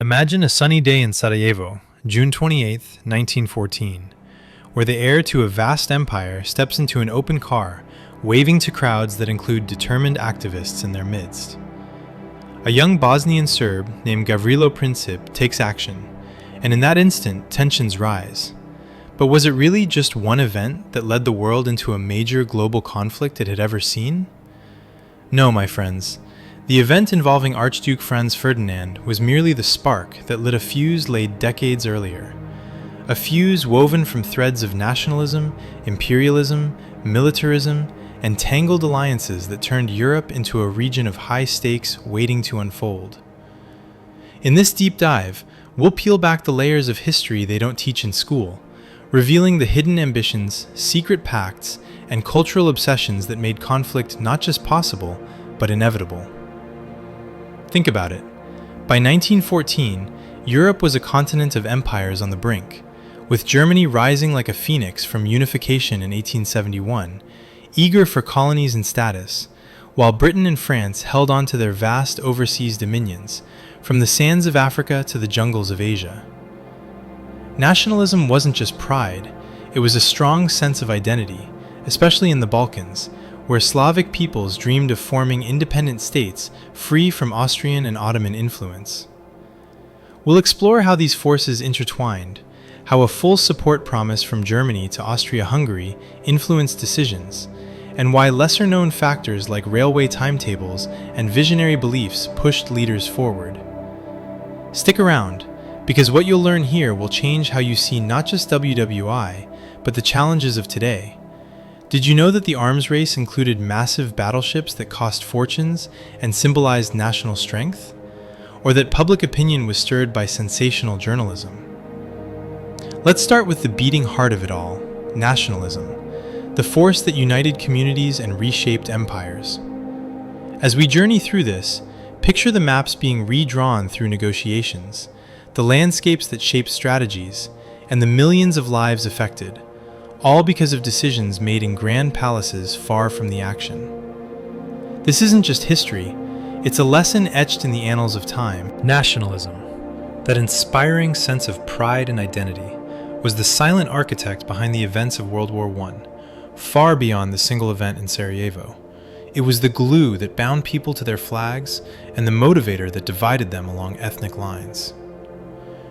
Imagine a sunny day in Sarajevo, June 28, 1914, where the heir to a vast empire steps into an open car, waving to crowds that include determined activists in their midst. A young Bosnian Serb named Gavrilo Princip takes action, and in that instant, tensions rise. But was it really just one event that led the world into a major global conflict it had ever seen? No, my friends. The event involving Archduke Franz Ferdinand was merely the spark that lit a fuse laid decades earlier. A fuse woven from threads of nationalism, imperialism, militarism, and tangled alliances that turned Europe into a region of high stakes waiting to unfold. In this deep dive, we'll peel back the layers of history they don't teach in school, revealing the hidden ambitions, secret pacts, and cultural obsessions that made conflict not just possible, but inevitable. Think about it. By 1914, Europe was a continent of empires on the brink, with Germany rising like a phoenix from unification in 1871, eager for colonies and status, while Britain and France held on to their vast overseas dominions, from the sands of Africa to the jungles of Asia. Nationalism wasn't just pride, it was a strong sense of identity, especially in the Balkans, where Slavic peoples dreamed of forming independent states free from Austrian and Ottoman influence. We'll explore how these forces intertwined, how a full support promise from Germany to Austria-Hungary influenced decisions, and why lesser-known factors like railway timetables and visionary beliefs pushed leaders forward. Stick around, because what you'll learn here will change how you see not just WWI, but the challenges of today. Did you know that the arms race included massive battleships that cost fortunes and symbolized national strength? Or that public opinion was stirred by sensational journalism? Let's start with the beating heart of it all, nationalism, the force that united communities and reshaped empires. As we journey through this, picture the maps being redrawn through negotiations, the landscapes that shaped strategies, and the millions of lives affected, all because of decisions made in grand palaces far from the action. This isn't just history, it's a lesson etched in the annals of time. Nationalism, that inspiring sense of pride and identity, was the silent architect behind the events of World War I, far beyond the single event in Sarajevo. It was the glue that bound people to their flags and the motivator that divided them along ethnic lines.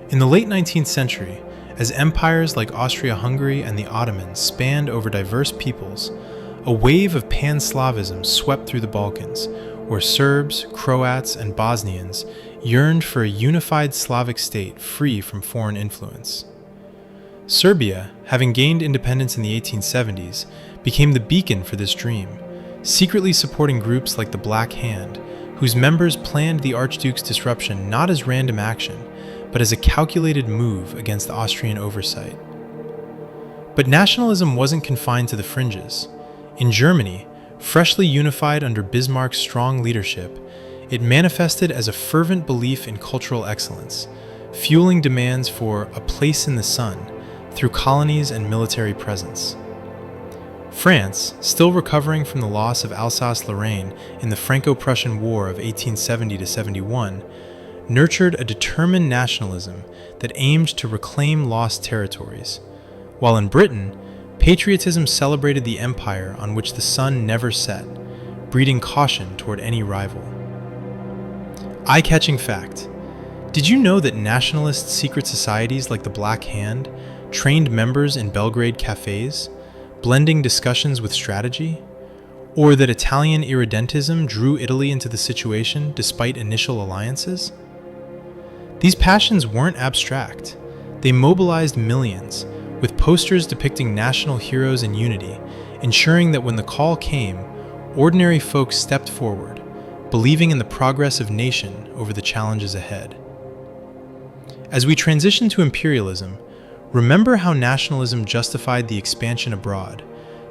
In the late 19th century, as empires like Austria-Hungary and the Ottomans spanned over diverse peoples, a wave of Pan-Slavism swept through the Balkans, where Serbs, Croats, and Bosnians yearned for a unified Slavic state free from foreign influence. Serbia, having gained independence in the 1870s, became the beacon for this dream, secretly supporting groups like the Black Hand, whose members planned the Archduke's disruption not as random action, but as a calculated move against Austrian oversight. But nationalism wasn't confined to the fringes. In Germany, freshly unified under Bismarck's strong leadership, it manifested as a fervent belief in cultural excellence, fueling demands for a place in the sun through colonies and military presence. France, still recovering from the loss of Alsace-Lorraine in the Franco-Prussian War of 1870-71, nurtured a determined nationalism that aimed to reclaim lost territories, while in Britain, patriotism celebrated the empire on which the sun never set, breeding caution toward any rival. Eye-catching fact: did you know that nationalist secret societies like the Black Hand trained members in Belgrade cafes, blending discussions with strategy? Or that Italian irredentism drew Italy into the situation despite initial alliances? These passions weren't abstract. They mobilized millions, with posters depicting national heroes in unity, ensuring that when the call came, ordinary folks stepped forward, believing in the progress of nation over the challenges ahead. As we transition to imperialism, remember how nationalism justified the expansion abroad,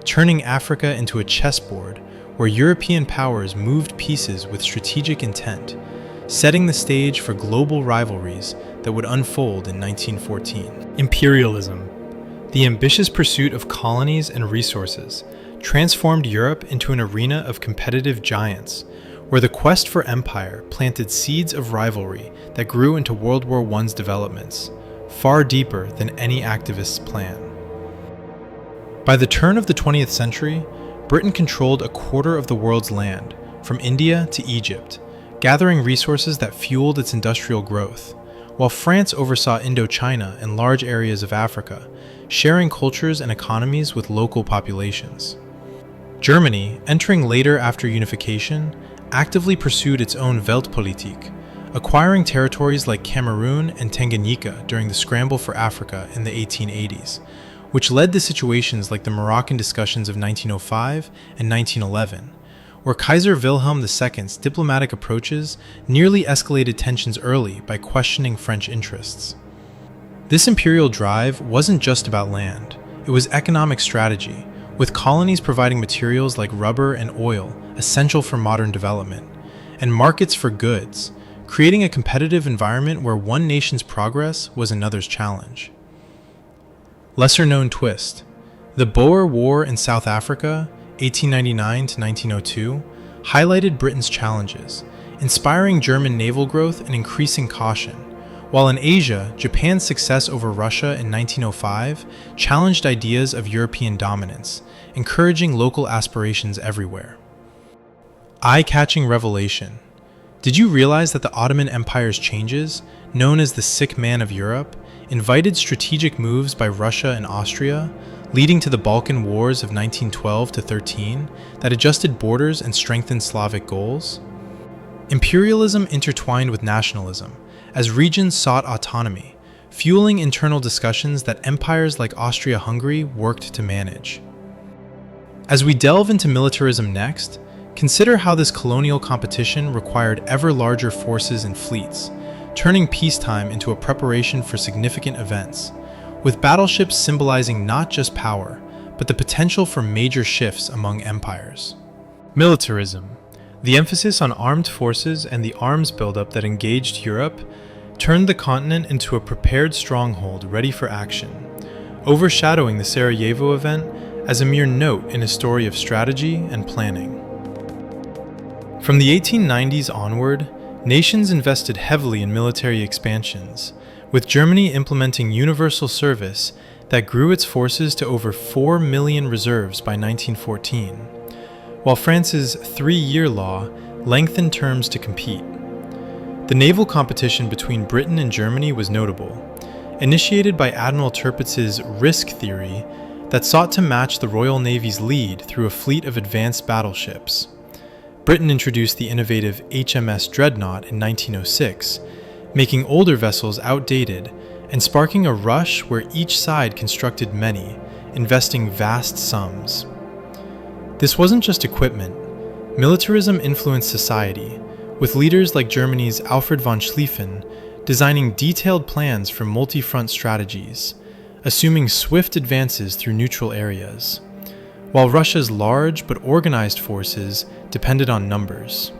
turning Africa into a chessboard where European powers moved pieces with strategic intent, setting the stage for global rivalries that would unfold in 1914. Imperialism, the ambitious pursuit of colonies and resources, transformed Europe into an arena of competitive giants, where the quest for empire planted seeds of rivalry that grew into World War I's developments, far deeper than any activist's plan. By the turn of the 20th century, Britain controlled a quarter of the world's land, from India to Egypt, gathering resources that fueled its industrial growth, while France oversaw Indochina and large areas of Africa, sharing cultures and economies with local populations. Germany, entering later after unification, actively pursued its own Weltpolitik, acquiring territories like Cameroon and Tanganyika during the scramble for Africa in the 1880s, which led to situations like the Moroccan discussions of 1905 and 1911, where Kaiser Wilhelm II's diplomatic approaches nearly escalated tensions early by questioning French interests. This imperial drive wasn't just about land, it was economic strategy, with colonies providing materials like rubber and oil essential for modern development, and markets for goods, creating a competitive environment where one nation's progress was another's challenge. Lesser-known twist: the Boer War in South Africa, 1899 to 1902, highlighted Britain's challenges, inspiring German naval growth and increasing caution, while in Asia, Japan's success over Russia in 1905 challenged ideas of European dominance, encouraging local aspirations everywhere. Eye-catching revelation. Did you realize that the Ottoman Empire's changes, known as the Sick Man of Europe, invited strategic moves by Russia and Austria, leading to the Balkan Wars of 1912 to 13 that adjusted borders and strengthened Slavic goals? Imperialism intertwined with nationalism, as regions sought autonomy, fueling internal discussions that empires like Austria-Hungary worked to manage. As we delve into militarism next, consider how this colonial competition required ever larger forces and fleets, turning peacetime into a preparation for significant events, with battleships symbolizing not just power, but the potential for major shifts among empires. Militarism, the emphasis on armed forces and the arms buildup that engaged Europe, turned the continent into a prepared stronghold ready for action, overshadowing the Sarajevo event as a mere note in a story of strategy and planning. From the 1890s onward, nations invested heavily in military expansions, with Germany implementing universal service that grew its forces to over 4 million reserves by 1914, while France's 3-year law lengthened terms to compete. The naval competition between Britain and Germany was notable, initiated by Admiral Tirpitz's risk theory that sought to match the Royal Navy's lead through a fleet of advanced battleships. Britain introduced the innovative HMS Dreadnought in 1906, making older vessels outdated and sparking a rush where each side constructed many, investing vast sums. This wasn't just equipment. Militarism influenced society, with leaders like Germany's Alfred von Schlieffen designing detailed plans for multi-front strategies, assuming swift advances through neutral areas, while Russia's large but organized forces depended on numbers.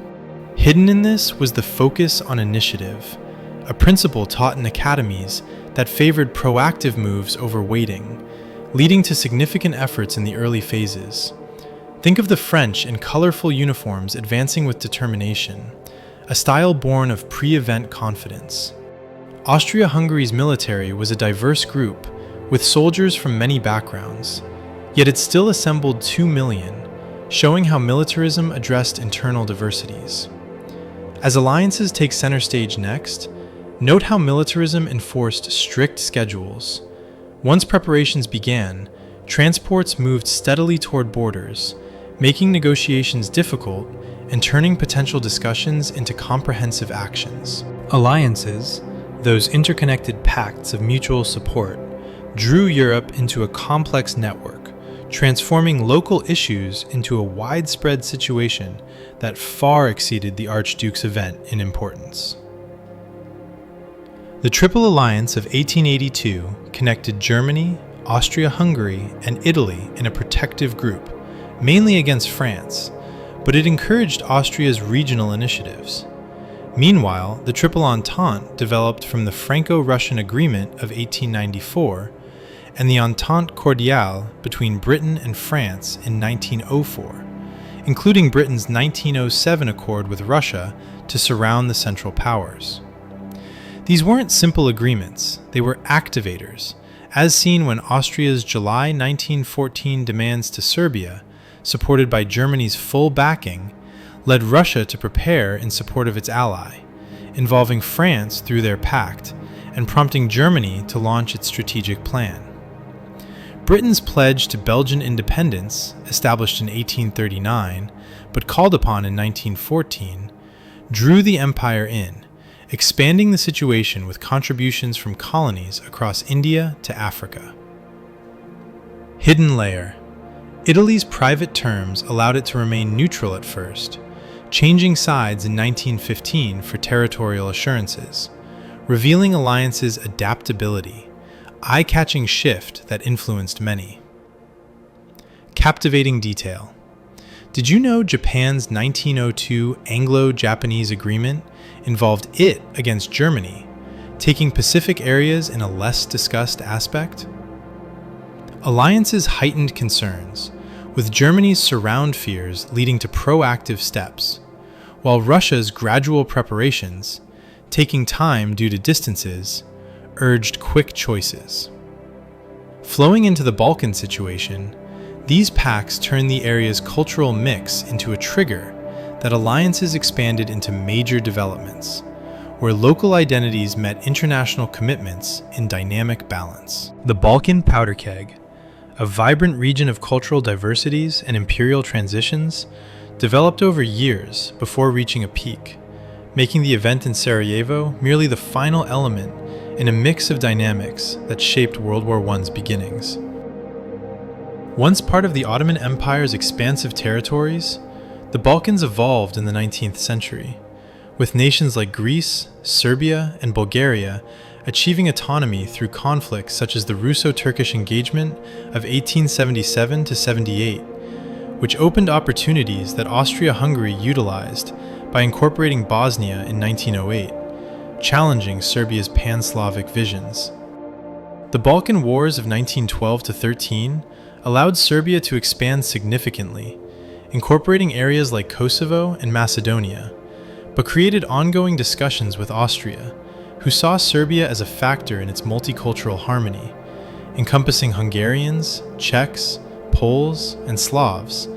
Hidden in this was the focus on initiative, a principle taught in academies that favored proactive moves over waiting, leading to significant efforts in the early phases. Think of the French in colorful uniforms advancing with determination, a style born of pre-event confidence. Austria-Hungary's military was a diverse group, with soldiers from many backgrounds, yet it still assembled 2 million, showing how militarism addressed internal diversities. As alliances take center stage next, note how militarism enforced strict schedules. Once preparations began, transports moved steadily toward borders, making negotiations difficult and turning potential discussions into comprehensive actions. Alliances, those interconnected pacts of mutual support, drew Europe into a complex network, transforming local issues into a widespread situation that far exceeded the Archduke's event in importance. The Triple Alliance of 1882 connected Germany, Austria-Hungary, and Italy in a protective group, mainly against France, but it encouraged Austria's regional initiatives. Meanwhile, the Triple Entente developed from the Franco-Russian Agreement of 1894 and the Entente Cordiale between Britain and France in 1904, including Britain's 1907 accord with Russia to surround the Central Powers. These weren't simple agreements, they were activators, as seen when Austria's July 1914 demands to Serbia, supported by Germany's full backing, led Russia to prepare in support of its ally, involving France through their pact, and prompting Germany to launch its strategic plan. Britain's pledge to Belgian independence, established in 1839, but called upon in 1914, drew the empire in, expanding the situation with contributions from colonies across India to Africa. Hidden layer. Italy's private terms allowed it to remain neutral at first, changing sides in 1915 for territorial assurances, revealing alliance's adaptability, eye-catching shift that influenced many. Captivating detail. Did you know Japan's 1902 Anglo-Japanese agreement involved it against Germany, taking Pacific areas in a less discussed aspect? Alliance's heightened concerns, with Germany's surround fears leading to proactive steps, while Russia's gradual preparations, taking time due to distances, urged quick choices. Flowing into the Balkan situation, these pacts turned the area's cultural mix into a trigger that alliances expanded into major developments, where local identities met international commitments in dynamic balance. The Balkan powder keg, a vibrant region of cultural diversities and imperial transitions, developed over years before reaching a peak, making the event in Sarajevo merely the final element in a mix of dynamics that shaped World War I's beginnings. Once part of the Ottoman Empire's expansive territories, the Balkans evolved in the 19th century, with nations like Greece, Serbia, and Bulgaria achieving autonomy through conflicts such as the Russo-Turkish engagement of 1877 to 78, which opened opportunities that Austria-Hungary utilized by incorporating Bosnia in 1908, challenging Serbia's pan-Slavic visions. The Balkan Wars of 1912 to 13 allowed Serbia to expand significantly, incorporating areas like Kosovo and Macedonia, but created ongoing discussions with Austria, who saw Serbia as a factor in its multicultural harmony, encompassing Hungarians, Czechs, Poles, and Slavs,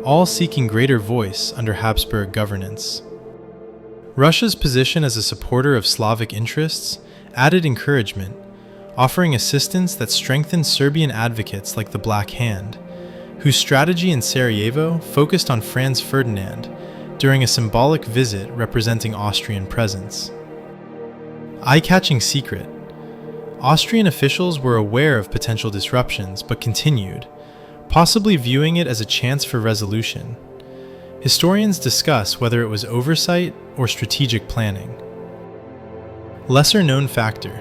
all seeking greater voice under Habsburg governance. Russia's position as a supporter of Slavic interests added encouragement, offering assistance that strengthened Serbian advocates like the Black Hand, whose strategy in Sarajevo focused on Franz Ferdinand during a symbolic visit representing Austrian presence. Eye-catching secret. Austrian officials were aware of potential disruptions but continued, possibly viewing it as a chance for resolution. Historians discuss whether it was oversight or strategic planning. Lesser-known factor.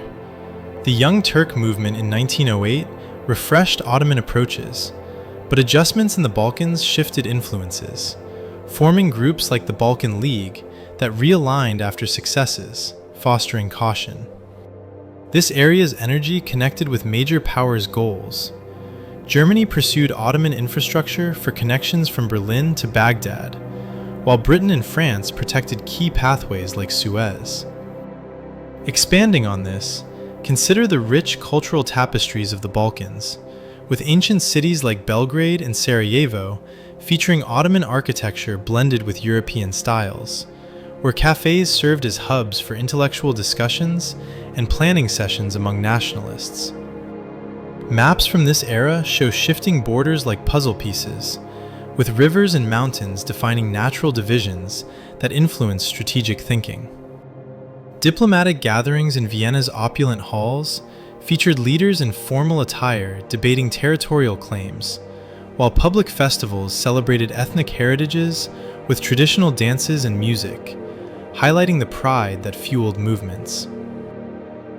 The Young Turk movement in 1908 refreshed Ottoman approaches, but adjustments in the Balkans shifted influences, forming groups like the Balkan League that realigned after successes, fostering caution. This area's energy connected with major powers' goals. Germany pursued Ottoman infrastructure for connections from Berlin to Baghdad, while Britain and France protected key pathways like Suez. Expanding on this, consider the rich cultural tapestries of the Balkans, with ancient cities like Belgrade and Sarajevo featuring Ottoman architecture blended with European styles, where cafes served as hubs for intellectual discussions and planning sessions among nationalists. Maps from this era show shifting borders like puzzle pieces, with rivers and mountains defining natural divisions that influence strategic thinking. Diplomatic gatherings in Vienna's opulent halls featured leaders in formal attire debating territorial claims, while public festivals celebrated ethnic heritages with traditional dances and music, highlighting the pride that fueled movements.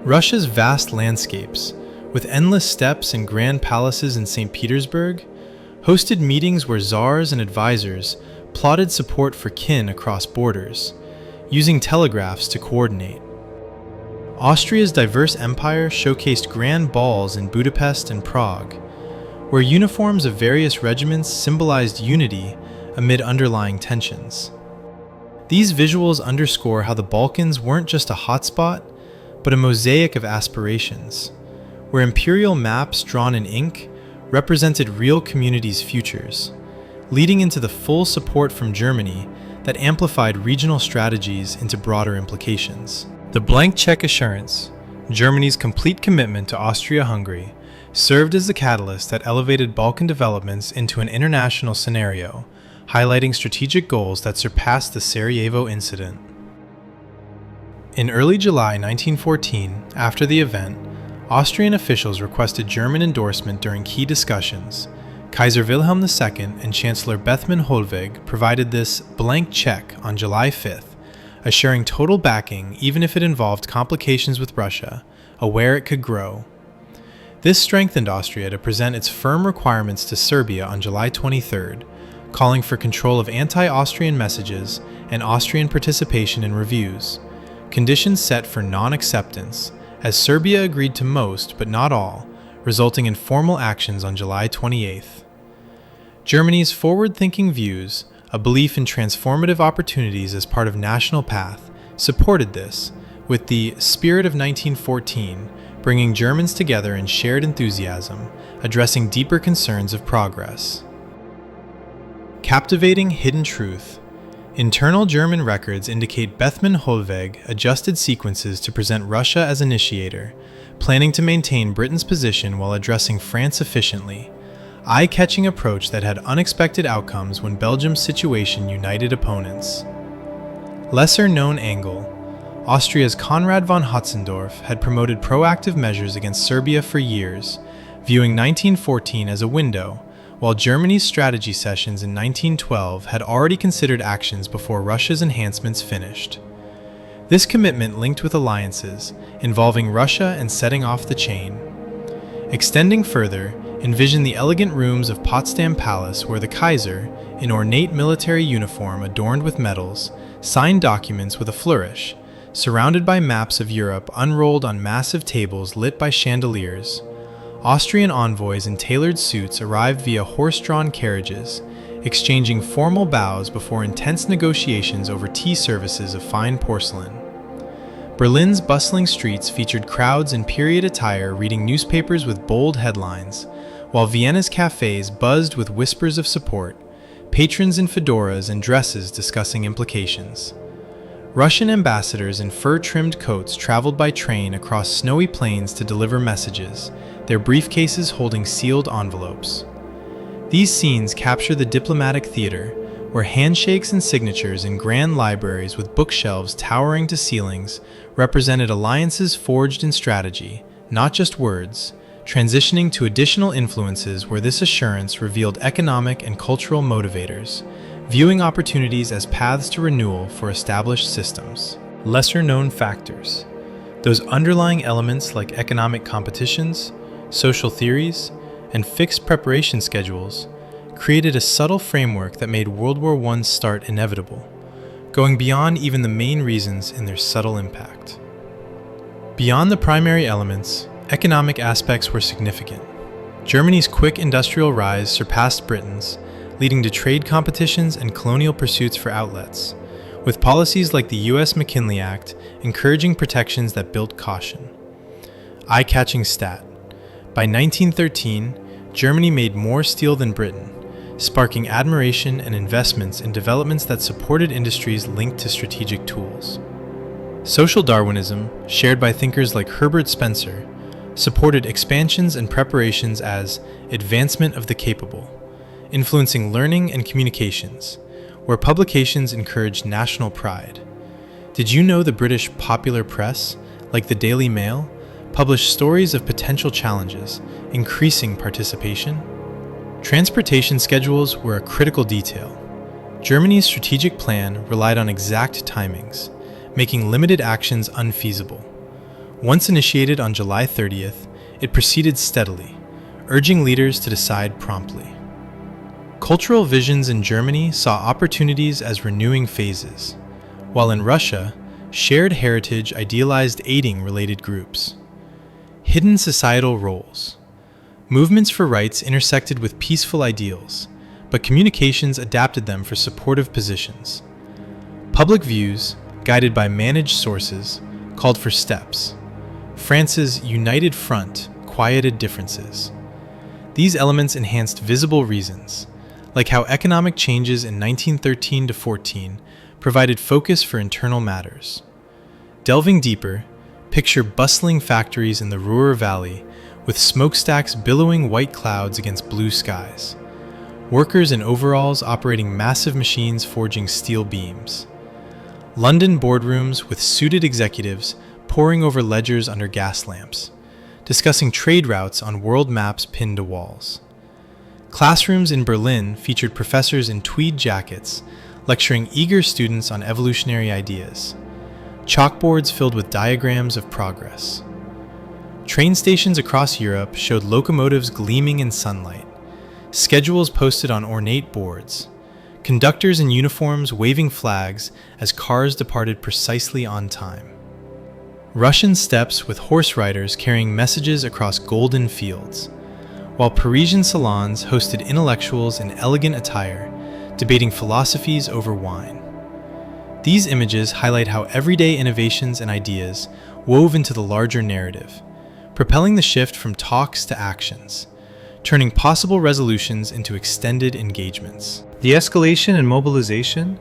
Russia's vast landscapes, with endless steppes and grand palaces in St. Petersburg, hosted meetings where czars and advisors plotted support for kin across borders, using telegraphs to coordinate. Austria's diverse empire showcased grand balls in Budapest and Prague, where uniforms of various regiments symbolized unity amid underlying tensions. These visuals underscore how the Balkans weren't just a hotspot, but a mosaic of aspirations, where imperial maps drawn in ink represented real communities' futures, leading into the full support from Germany that amplified regional strategies into broader implications. The blank check assurance, Germany's complete commitment to Austria-Hungary, served as the catalyst that elevated Balkan developments into an international scenario, highlighting strategic goals that surpassed the Sarajevo incident. In early July 1914, after the event, Austrian officials requested German endorsement during key discussions. Kaiser Wilhelm II and Chancellor Bethmann Hollweg provided this blank check on July 5th, assuring total backing even if it involved complications with Russia, aware it could grow. This strengthened Austria to present its firm requirements to Serbia on July 23rd, calling for control of anti-Austrian messages and Austrian participation in reviews, conditions set for non-acceptance, as Serbia agreed to most but not all, resulting in formal actions on July 28th. Germany's forward-thinking views, a belief in transformative opportunities as part of national path, supported this, with the spirit of 1914 bringing Germans together in shared enthusiasm, addressing deeper concerns of progress. Captivating hidden truth. Internal German records indicate Bethmann Hollweg adjusted sequences to present Russia as initiator, planning to maintain Britain's position while addressing France efficiently. Eye-catching approach that had unexpected outcomes when Belgium's situation united opponents. Lesser-known angle. Austria's Konrad von Hötzendorf had promoted proactive measures against Serbia for years, viewing 1914 as a window, while Germany's strategy sessions in 1912 had already considered actions before Russia's enhancements finished. This commitment linked with alliances, involving Russia and setting off the chain. Extending further, envision the elegant rooms of Potsdam Palace where the Kaiser, in ornate military uniform adorned with medals, signed documents with a flourish, surrounded by maps of Europe unrolled on massive tables lit by chandeliers. Austrian envoys in tailored suits arrived via horse-drawn carriages, exchanging formal bows before intense negotiations over tea services of fine porcelain. Berlin's bustling streets featured crowds in period attire reading newspapers with bold headlines, while Vienna's cafes buzzed with whispers of support, patrons in fedoras and dresses discussing implications. Russian ambassadors in fur-trimmed coats traveled by train across snowy plains to deliver messages, their briefcases holding sealed envelopes. These scenes capture the diplomatic theater, where handshakes and signatures in grand libraries with bookshelves towering to ceilings represented alliances forged in strategy, not just words, transitioning to additional influences where this assurance revealed economic and cultural motivators, viewing opportunities as paths to renewal for established systems. Lesser-known factors. Those underlying elements like economic competitions, social theories, and fixed preparation schedules created a subtle framework that made World War I's start inevitable, going beyond even the main reasons in their subtle impact. Beyond the primary elements, economic aspects were significant. Germany's quick industrial rise surpassed Britain's, leading to trade competitions and colonial pursuits for outlets, with policies like the U.S. McKinley Act encouraging protections that built caution. Eye-catching stat. By 1913, Germany made more steel than Britain, sparking admiration and investments in developments that supported industries linked to strategic tools. Social Darwinism, shared by thinkers like Herbert Spencer, supported expansions and preparations as advancement of the capable, influencing learning and communications, where publications encouraged national pride. Did you know the British popular press, like the Daily Mail, published stories of potential challenges, increasing participation? Transportation schedules were a critical detail. Germany's strategic plan relied on exact timings, making limited actions unfeasible. Once initiated on July 30th, it proceeded steadily, urging leaders to decide promptly. Cultural visions in Germany saw opportunities as renewing phases, while in Russia, shared heritage idealized aiding related groups. Hidden societal roles. Movements for rights intersected with peaceful ideals, but communications adapted them for supportive positions. Public views, guided by managed sources, called for steps. France's united front quieted differences. These elements enhanced visible reasons, like how economic changes in 1913-14 provided focus for internal matters. Delving deeper, picture bustling factories in the Ruhr Valley with smokestacks billowing white clouds against blue skies. Workers in overalls operating massive machines forging steel beams. London boardrooms with suited executives poring over ledgers under gas lamps, discussing trade routes on world maps pinned to walls. Classrooms in Berlin featured professors in tweed jackets, lecturing eager students on evolutionary ideas. Chalkboards filled with diagrams of progress. Train stations across Europe showed locomotives gleaming in sunlight, schedules posted on ornate boards, conductors in uniforms waving flags as cars departed precisely on time. Russian steppes with horse riders carrying messages across golden fields, while Parisian salons hosted intellectuals in elegant attire, debating philosophies over wine. These images highlight how everyday innovations and ideas wove into the larger narrative, propelling the shift from talks to actions, turning possible resolutions into extended engagements. The escalation and mobilization,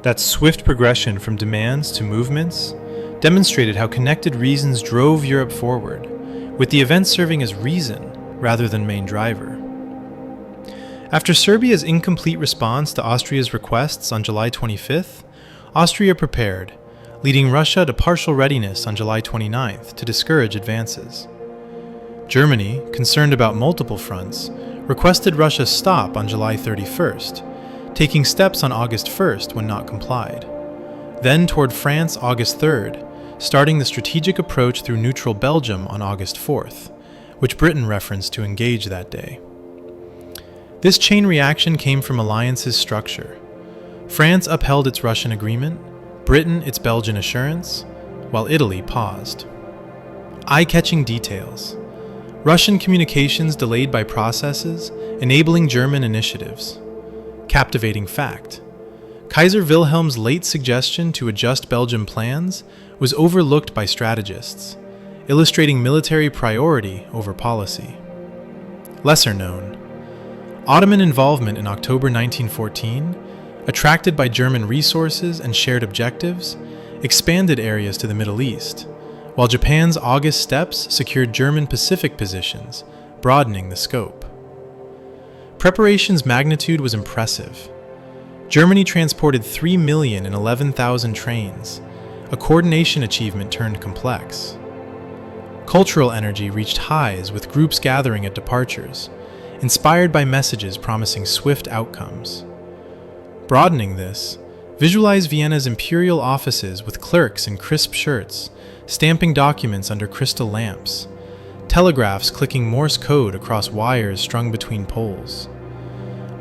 that swift progression from demands to movements, demonstrated how connected reasons drove Europe forward, with the event serving as reason rather than main driver. After Serbia's incomplete response to Austria's requests on July 25th, Austria prepared, leading Russia to partial readiness on July 29th to discourage advances. Germany, concerned about multiple fronts, requested Russia stop on July 31st, taking steps on August 1st when not complied. Then toward France August 3rd, starting the strategic approach through neutral Belgium on August 4th, which Britain referenced to engage that day. This chain reaction came from alliance's structure. France upheld its Russian agreement, Britain its Belgian assurance, while Italy paused. Eye-catching details. Russian communications delayed by processes, enabling German initiatives. Captivating fact. Kaiser Wilhelm's late suggestion to adjust Belgian plans was overlooked by strategists, illustrating military priority over policy. Lesser known. Ottoman involvement in October 1914, attracted by German resources and shared objectives, expanded areas to the Middle East, while Japan's August steps secured German Pacific positions, broadening the scope. Preparation's magnitude was impressive. Germany transported 3 million and 11,000 trains, a coordination achievement turned complex. Cultural energy reached highs with groups gathering at departures, inspired by messages promising swift outcomes. Broadening this, visualize Vienna's imperial offices with clerks in crisp shirts, stamping documents under crystal lamps, telegraphs clicking Morse code across wires strung between poles.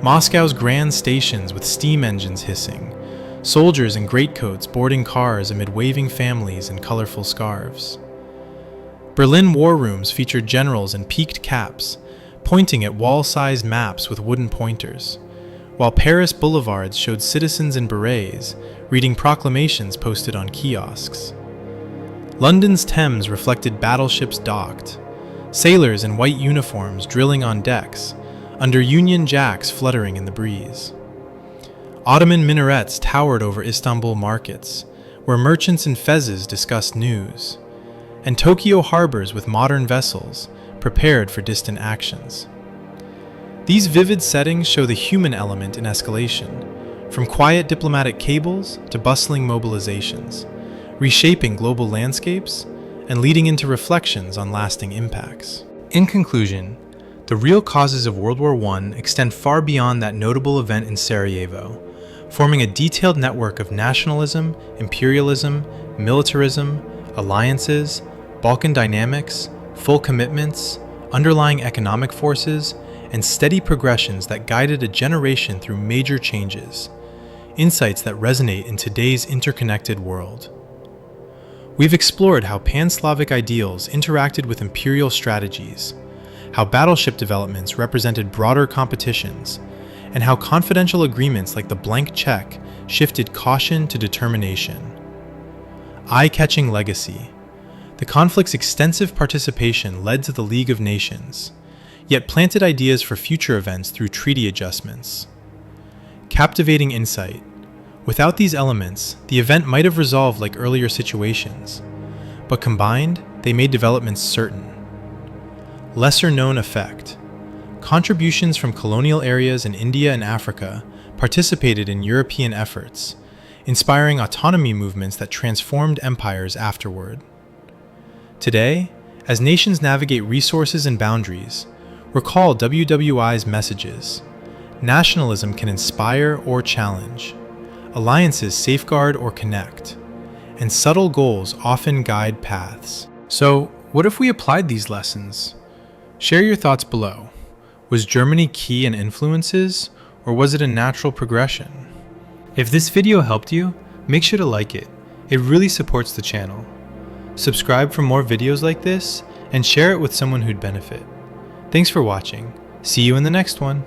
Moscow's grand stations with steam engines hissing, soldiers in greatcoats boarding cars amid waving families in colorful scarves. Berlin war rooms featured generals in peaked caps, pointing at wall-sized maps with wooden pointers, while Paris boulevards showed citizens in berets reading proclamations posted on kiosks. London's Thames reflected battleships docked, sailors in white uniforms drilling on decks, under Union Jacks fluttering in the breeze. Ottoman minarets towered over Istanbul markets, where merchants in fezzes discussed news, and Tokyo harbors with modern vessels, prepared for distant actions. These vivid settings show the human element in escalation, from quiet diplomatic cables to bustling mobilizations, reshaping global landscapes and leading into reflections on lasting impacts. In conclusion, the real causes of World War I extend far beyond that notable event in Sarajevo, forming a detailed network of nationalism, imperialism, militarism, alliances, Balkan dynamics, full commitments, underlying economic forces, and steady progressions that guided a generation through major changes, insights that resonate in today's interconnected world. We've explored how Pan-Slavic ideals interacted with imperial strategies, how battleship developments represented broader competitions, and how confidential agreements like the blank check shifted caution to determination. Eye-catching legacy. The conflict's extensive participation led to the League of Nations, yet planted ideas for future events through treaty adjustments. Captivating insight. Without these elements, the event might have resolved like earlier situations, but combined, they made developments certain. Lesser-known effect. Contributions from colonial areas in India and Africa participated in European efforts, inspiring autonomy movements that transformed empires afterward. Today, as nations navigate resources and boundaries, recall WWI's messages. Nationalism can inspire or challenge. Alliances safeguard or connect. And subtle goals often guide paths. So, what if we applied these lessons? Share your thoughts below. Was Germany key in influences, or was it a natural progression? If this video helped you, make sure to like it. It really supports the channel. Subscribe for more videos like this, and share it with someone who'd benefit. Thanks for watching. See you in the next one.